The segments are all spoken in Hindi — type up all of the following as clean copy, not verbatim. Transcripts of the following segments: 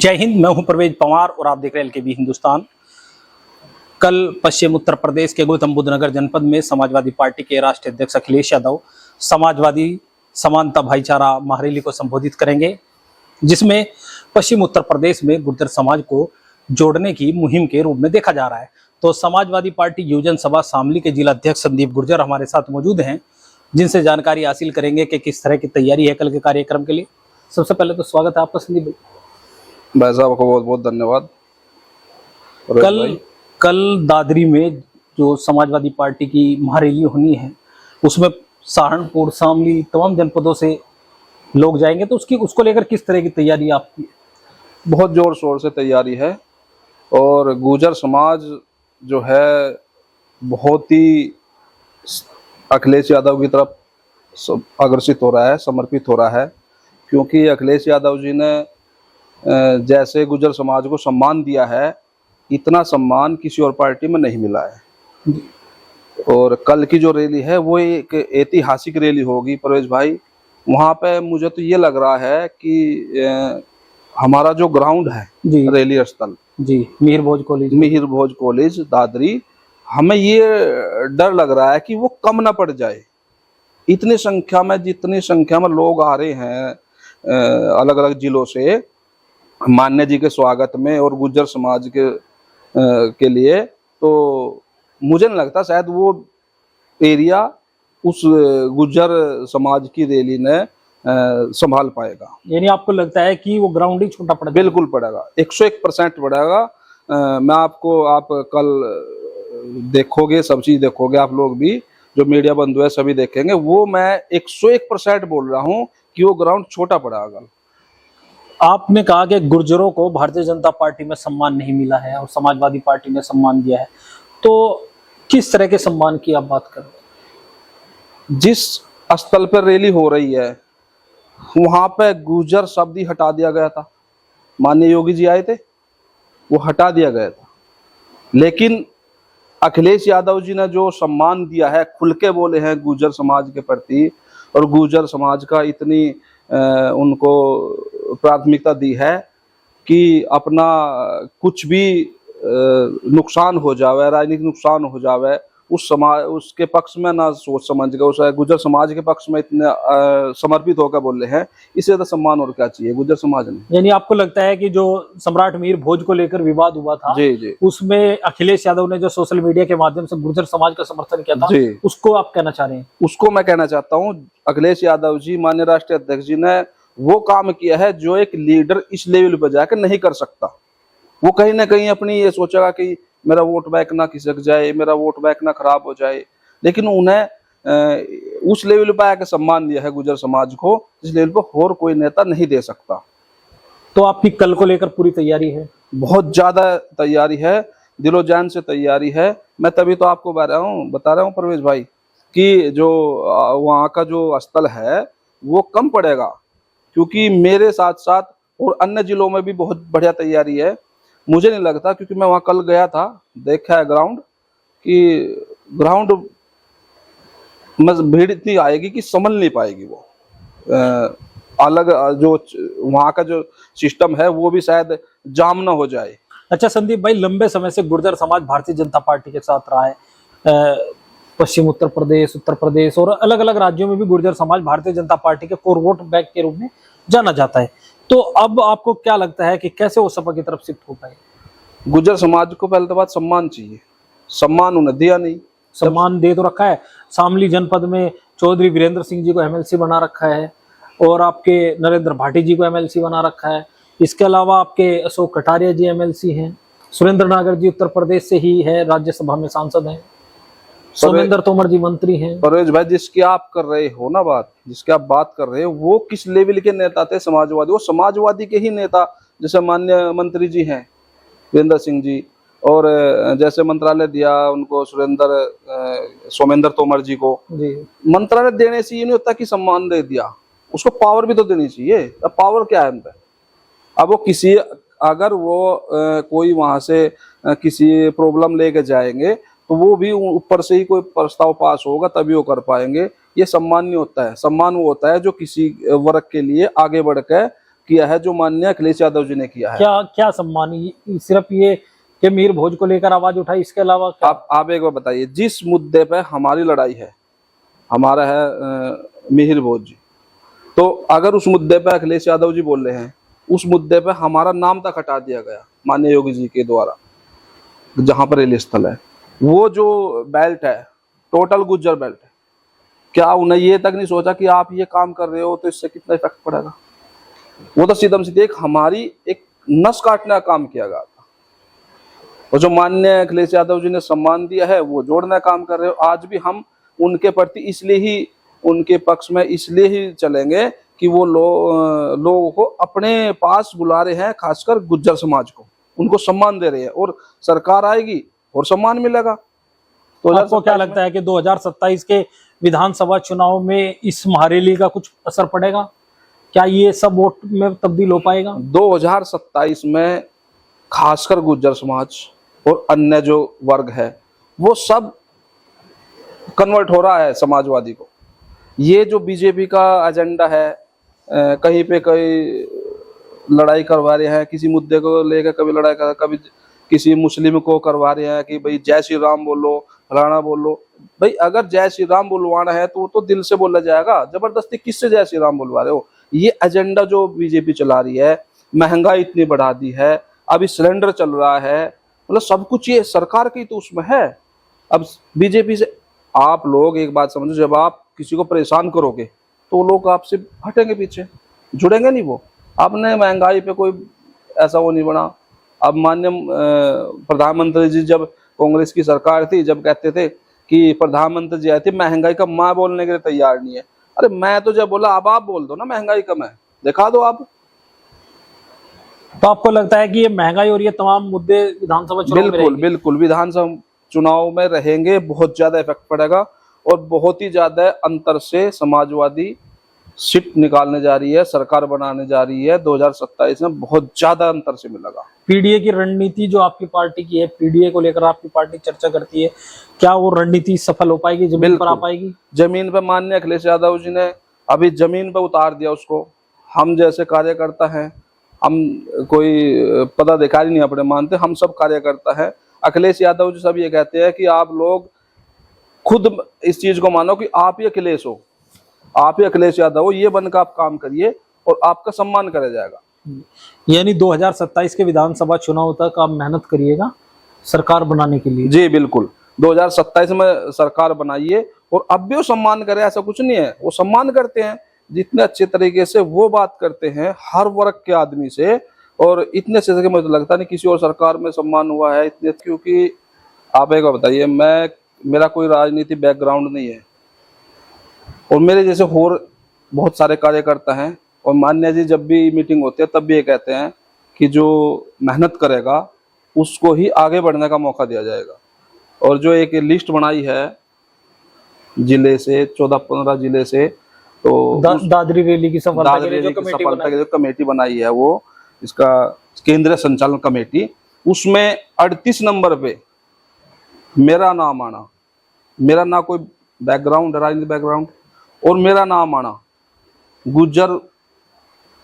जय हिंद। मैं हूं परवेज पवार और आप देख रहे हैं एलकेबी हिंदुस्तान। कल पश्चिम उत्तर प्रदेश के गौतम बुद्ध नगर जनपद में समाजवादी पार्टी के राष्ट्रीय अध्यक्ष अखिलेश यादव समाजवादी समानता भाईचारा महारैली को संबोधित करेंगे, जिसमें पश्चिम उत्तर प्रदेश में गुर्जर समाज को जोड़ने की मुहिम के रूप में देखा जा रहा है। तो समाजवादी पार्टी युवजन सभा शामली के जिला अध्यक्ष संदीप गुर्जर हमारे साथ मौजूद हैं, जिनसे जानकारी हासिल करेंगे कि किस तरह की तैयारी है कल के कार्यक्रम के लिए। सबसे पहले तो स्वागत है आपका संदीप भाई साहब को बहुत बहुत धन्यवाद। कल दादरी में जो समाजवादी पार्टी की महारैली होनी है, उसमें सहारनपुर, शामली, तमाम जनपदों से लोग जाएंगे, तो उसको लेकर किस तरह की तैयारी आपकी है? बहुत जोर शोर से तैयारी है और गुर्जर समाज जो है बहुत ही अखिलेश यादव की तरफ अग्रसित हो रहा है, समर्पित हो रहा है, क्योंकि अखिलेश यादव जी ने जैसे गुर्जर समाज को सम्मान दिया है, इतना सम्मान किसी और पार्टी में नहीं मिला है। और कल की जो रैली है वो एक ऐतिहासिक रैली होगी परवेज भाई। वहाँ पे मुझे तो ये लग रहा है कि हमारा जो ग्राउंड है रैली स्थल जी, मिहिर भोज कॉलेज दादरी, हमें ये डर लग रहा है कि वो कम ना पड़ जाए। इतनी संख्या में, जितनी संख्या में लोग आ रहे हैं अलग अलग जिलों से मान्य जी के स्वागत में और गुर्जर समाज के लिए, तो मुझे नहीं लगता शायद वो एरिया उस गुर्जर समाज की रैली ने संभाल पाएगा। यानी आपको लगता है कि वो ग्राउंड ही छोटा पड़ेगा? बिल्कुल पड़ेगा, 101% पड़ेगा। मैं आप कल देखोगे, सब चीज देखोगे, आप लोग भी, जो मीडिया बंधु है सभी देखेंगे। वो मैं 101% बोल रहा हूँ कि वो ग्राउंड छोटा पड़ेगा। आपने कहा कि गुर्जरों को भारतीय जनता पार्टी में सम्मान नहीं मिला है और समाजवादी पार्टी ने सम्मान दिया है, तो किस तरह के सम्मान की आप बात कर रहे हैं? जिस स्थल पर रैली हो रही है वहां पे गुर्जर शब्द ही हटा दिया गया था। माननीय योगी जी आए थे, वो हटा दिया गया था, लेकिन अखिलेश यादव जी ने जो सम्मान दिया है, खुल के बोले हैं गुर्जर समाज के प्रति, और गुर्जर समाज का इतनी उनको प्राथमिकता दी है कि अपना कुछ भी नुकसान हो जावे, राजनीतिक नुकसान हो जावे, उस समाज उसके पक्ष में ना सोच समझ के, उस गुर्जर समाज के पक्ष में इतने समर्पित होकर बोल रहे हैं। इससे तो सम्मान और क्या चाहिए गुर्जर समाज ने। यानी आपको लगता है कि जो सम्राट मिहिर भोज को लेकर विवाद हुआ था, जी, उसमें अखिलेश यादव ने जो सोशल मीडिया के माध्यम से गुर्जर समाज का समर्थन किया था, उसको आप कहना चाह रहे हैं? उसको मैं कहना चाहता हूँ, अखिलेश यादव जी माननीय राष्ट्रीय अध्यक्ष जी ने वो काम किया है जो एक लीडर इस लेवल पर जाकर नहीं कर सकता। वो कहीं ना कहीं अपनी ये सोचेगा कि मेरा वोट बैंक ना खिसक जाए, मेरा वोट बैंक ना खराब हो जाए, लेकिन उन्हें उस लेवल पर आकर सम्मान दिया है गुर्जर समाज को, इस लेवल पर और कोई नेता नहीं दे सकता। तो आपकी कल को लेकर पूरी तैयारी है? बहुत ज्यादा तैयारी है, दिलो जान से तैयारी है। मैं तभी तो आपको बता रहा हूँ परवेज भाई कि जो वहाँ का जो स्थल है वो कम पड़ेगा, क्योंकि मेरे साथ साथ और अन्य जिलों में भी बहुत बढ़िया तैयारी है। मुझे नहीं लगता, क्योंकि मैं वहाँ कल गया था, देखा है ग्राउंड, कि ग्राउंड में भीड़ इतनी आएगी कि संभल नहीं पाएगी। वो अलग जो वहाँ का जो सिस्टम है वो भी शायद जाम ना हो जाए। अच्छा संदीप भाई, लंबे समय से गुर्जर समाज भारतीय जनता पार्टी के साथ रहा है। पश्चिम उत्तर प्रदेश और अलग अलग राज्यों में भी गुर्जर समाज भारतीय जनता पार्टी के कोर वोट बैंक के रूप में जाना जाता है। तो अब आपको क्या लगता है कि कैसे वो सपा की तरफ शिफ्ट हो पाए? गुर्जर समाज को पहले तो बात सम्मान चाहिए, सम्मान उन्हें दिया नहीं। सम्मान दे तो रखा है, शामली जनपद में चौधरी वीरेंद्र सिंह जी को एमएलसी बना रखा है, और आपके नरेंद्र भाटी जी को एमएलसी बना रखा है। इसके अलावा आपके अशोक कटारिया जी एमएलसी हैं, सुरेंद्र नागर जी उत्तर प्रदेश से ही है, राज्यसभा में सांसद हैं, सोमेंद्र तोमर जी मंत्री हैं। परवेज भाई, जिसकी आप कर रहे हो ना बात, जिसकी आप बात कर रहे हो, वो किस लेवल के नेता थे? समाजवादी, वो समाजवादी के ही नेता, जैसे माननीय मंत्री जी हैं वीरेंद्र सिंह जी, और जैसे मंत्रालय दिया उनको सोमेंद्र तोमर जी को मंत्रालय देने से ये नहीं होता कि सम्मान दे दिया, उसको पावर भी तो देनी चाहिए। अब पावर क्या है उनपे? अब वो किसी, अगर वो कोई वहां से किसी प्रॉब्लम लेके जाएंगे तो वो भी ऊपर से ही कोई प्रस्ताव पास होगा तभी वो कर पाएंगे। ये सम्मान नहीं होता है। सम्मान वो होता है जो किसी वर्ग के लिए आगे बढ़ के किया है जो माननीय अखिलेश यादव जी ने किया है। क्या क्या सम्मान, सिर्फ ये कि मीर भोज को लेकर आवाज उठाई, इसके अलावा क्या? आप एक बार बताइए, जिस मुद्दे पे हमारी लड़ाई है, हमारा है मिहिर भोज जी, तो अगर उस मुद्दे पे अखिलेश यादव जी बोल रहे हैं, उस मुद्दे पे हमारा नाम तक हटा दिया गया माननीय योगी जी के द्वारा, जहां पर रेल स्थल है, वो जो बेल्ट है टोटल गुज्जर बेल्ट है, क्या उन्हें ये तक नहीं सोचा कि आप ये काम कर रहे हो तो इससे कितना इफेक्ट पड़ेगा? वो तो सीधम सीधे एक हमारी एक नस काटने का काम किया गया था। और जो माननीय अखिलेश यादव जी ने सम्मान दिया है वो जोड़ने का काम कर रहे हो। आज भी हम उनके प्रति इसलिए ही, उनके पक्ष में इसलिए ही चलेंगे कि वो लोगों को अपने पास बुला रहे हैं, खासकर गुज्जर समाज को, उनको सम्मान दे रहे हैं, और सरकार आएगी और सम्मान मिलेगा। तो आपको क्या लगता है कि 2027 के विधानसभा चुनाव में इस महारैली का कुछ असर पड़ेगा? क्या ये सब वोट में तब्दील हो पाएगा? 2027 में खासकर गुज्जर समाज और अन्य जो वर्ग है वो सब कन्वर्ट हो रहा है समाजवादी को। ये जो बीजेपी का एजेंडा है, कहीं पे कहीं लड़ाई करवा रहे हैं, किसी मुद्दे को लेकर कभी लड़ाई कर, कभी किसी मुस्लिम को करवा रहे हैं कि भाई जय श्री राम बोलो, फलाना बोलो। भाई अगर जय श्री राम बुलवाना है तो वो तो दिल से बोला जाएगा, जबरदस्ती किससे जय श्री राम बुलवा रहे हो? ये एजेंडा जो बीजेपी चला रही है, महंगाई इतनी बढ़ा दी है, अभी सिलेंडर चल रहा है, मतलब सब कुछ ये सरकार की तो उसमें है। अब बीजेपी से आप लोग एक बात समझो, जब आप किसी को परेशान करोगे तो लोग आपसे हटेंगे, पीछे जुड़ेंगे नहीं। वो आपने महंगाई पे कोई ऐसा वो नहीं बना। अब माननीय प्रधानमंत्री जी जब कांग्रेस की सरकार थी, जब कहते थे कि प्रधानमंत्री जी आए थे, महंगाई का माँ बोलने के लिए तैयार नहीं है। अरे मैं तो जब बोला, अब आप बोल दो ना महंगाई कम है, दिखा दो आप। तो आपको लगता है कि ये महंगाई और ये तमाम मुद्दे विधानसभा चुनाव में बिल्कुल बिल्कुल विधानसभा चुनाव में रहेंगे, बहुत ज्यादा इफेक्ट पड़ेगा और बहुत ही ज्यादा अंतर से समाजवादी सीट निकालने जा रही है, सरकार बनाने जा रही है। 2027 में बहुत ज्यादा अंतर से मिलेगा। पीडीए की रणनीति जो आपकी पार्टी की है, पीडीए को लेकर आपकी पार्टी चर्चा करती है, क्या वो रणनीति सफल हो पाएगी, जमीन पर आ पाएगी? जमीन पर माननीय अखिलेश यादव जी ने अभी जमीन पर उतार दिया उसको। हम जैसे कार्यकर्ता हैं, हम कोई पदाधिकारी नहीं अपने मानते, हम सब कार्यकर्ता है। अखिलेश यादव जी सब ये कहते हैं कि आप लोग खुद इस चीज को मानो कि आप ही अखिलेश हो, आप ही अखिलेश यादव हो, ये बनकर आप काम करिए और आपका सम्मान करा जाएगा। यानी 2027 के विधानसभा चुनाव तक आप मेहनत करिएगा सरकार बनाने के लिए? जी बिल्कुल, 2027 में सरकार बनाइए और अब भी वो सम्मान करे, ऐसा कुछ नहीं है। वो सम्मान करते हैं, जितने अच्छे तरीके से वो बात करते हैं हर वर्ग के आदमी से, और इतने अच्छे से मुझे लगता नहीं किसी और सरकार में सम्मान हुआ है इतने। क्योंकि आप एक बार बताइए, मेरा कोई राजनीति बैकग्राउंड नहीं है और मेरे जैसे और बहुत सारे कार्यकर्ता हैं, और मान्य जी जब भी मीटिंग होती है तब भी ये कहते हैं कि जो मेहनत करेगा उसको ही आगे बढ़ने का मौका दिया जाएगा। और जो एक लिस्ट बनाई है जिले से, 14-15 जिले से, तो दादरी रैली की सफलता के लिए जो कमेटी बनाई है, वो इसका केंद्रीय संचालन कमेटी, उसमें 38 नंबर पे मेरा नाम आना, मेरा ना कोई बैकग्राउंड राजनीतिक बैकग्राउंड, और मेरा नाम आना गुज्जर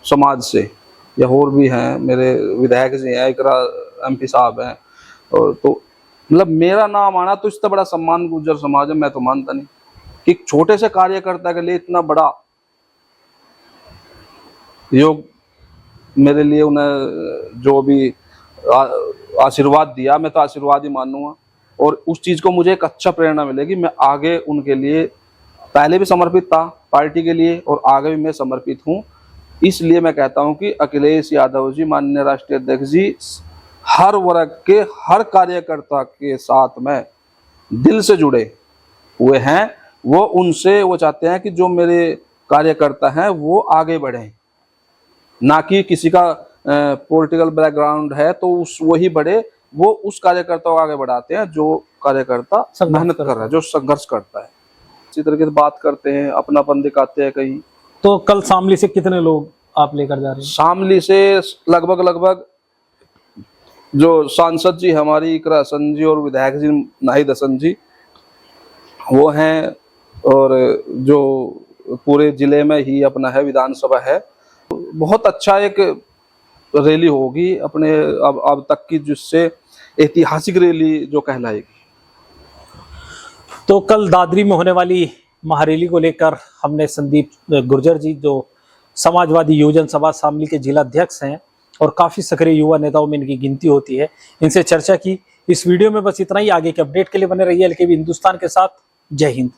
समाज से, या और भी हैं मेरे विधायक जी हैं, एक MP साहब हैं, और तो मतलब मेरा नाम आना तो इससे बड़ा सम्मान गुज्जर समाज है, मैं तो मानता नहीं कि छोटे से कार्यकर्ता के लिए इतना बड़ा योग मेरे लिए उन्हें जो भी आशीर्वाद दिया, मैं तो आशीर्वाद ही मानूंगा। और उस चीज को मुझे एक अच्छा प्रेरणा मिलेगी, मैं आगे उनके लिए पहले भी समर्पित था पार्टी के लिए और आगे भी मैं समर्पित हूं। इसलिए मैं कहता हूं कि अखिलेश यादव जी, माननीय राष्ट्रीय अध्यक्ष जी, हर वर्ग के हर कार्यकर्ता के साथ में दिल से जुड़े हुए हैं। वो उनसे वो चाहते हैं कि जो मेरे कार्यकर्ता हैं वो आगे बढ़ें, ना कि किसी का पॉलिटिकल बैकग्राउंड है तो वही बढ़े। वो उस कार्यकर्ता को आगे बढ़ाते हैं जो कार्यकर्ता मेहनत कर रहा है, जो संघर्ष करता है। इसी तरीके से बात करते हैं, अपनापन दिखाते हैं कहीं। तो कल शामली से कितने लोग आप लेकर जा रहे हैं? शामली से लगभग जो सांसद जी हमारी इकरा हसन जी और विधायक जी नाहिद हसन जी वो हैं, और जो पूरे जिले में ही अपना है विधानसभा है, बहुत अच्छा एक रैली होगी अपने अब तक की, जिससे ऐतिहासिक रैली जो कहलाएगी। तो कल दादरी में होने वाली महारैली को लेकर हमने संदीप गुर्जर जी, जो समाजवादी युवजन सभा शामली के जिला अध्यक्ष हैं और काफी सक्रिय युवा नेताओं में इनकी गिनती होती है, इनसे चर्चा की। इस वीडियो में बस इतना ही। आगे के अपडेट के लिए बने रहिए एलकेबी हिंदुस्तान के साथ। जय हिंद।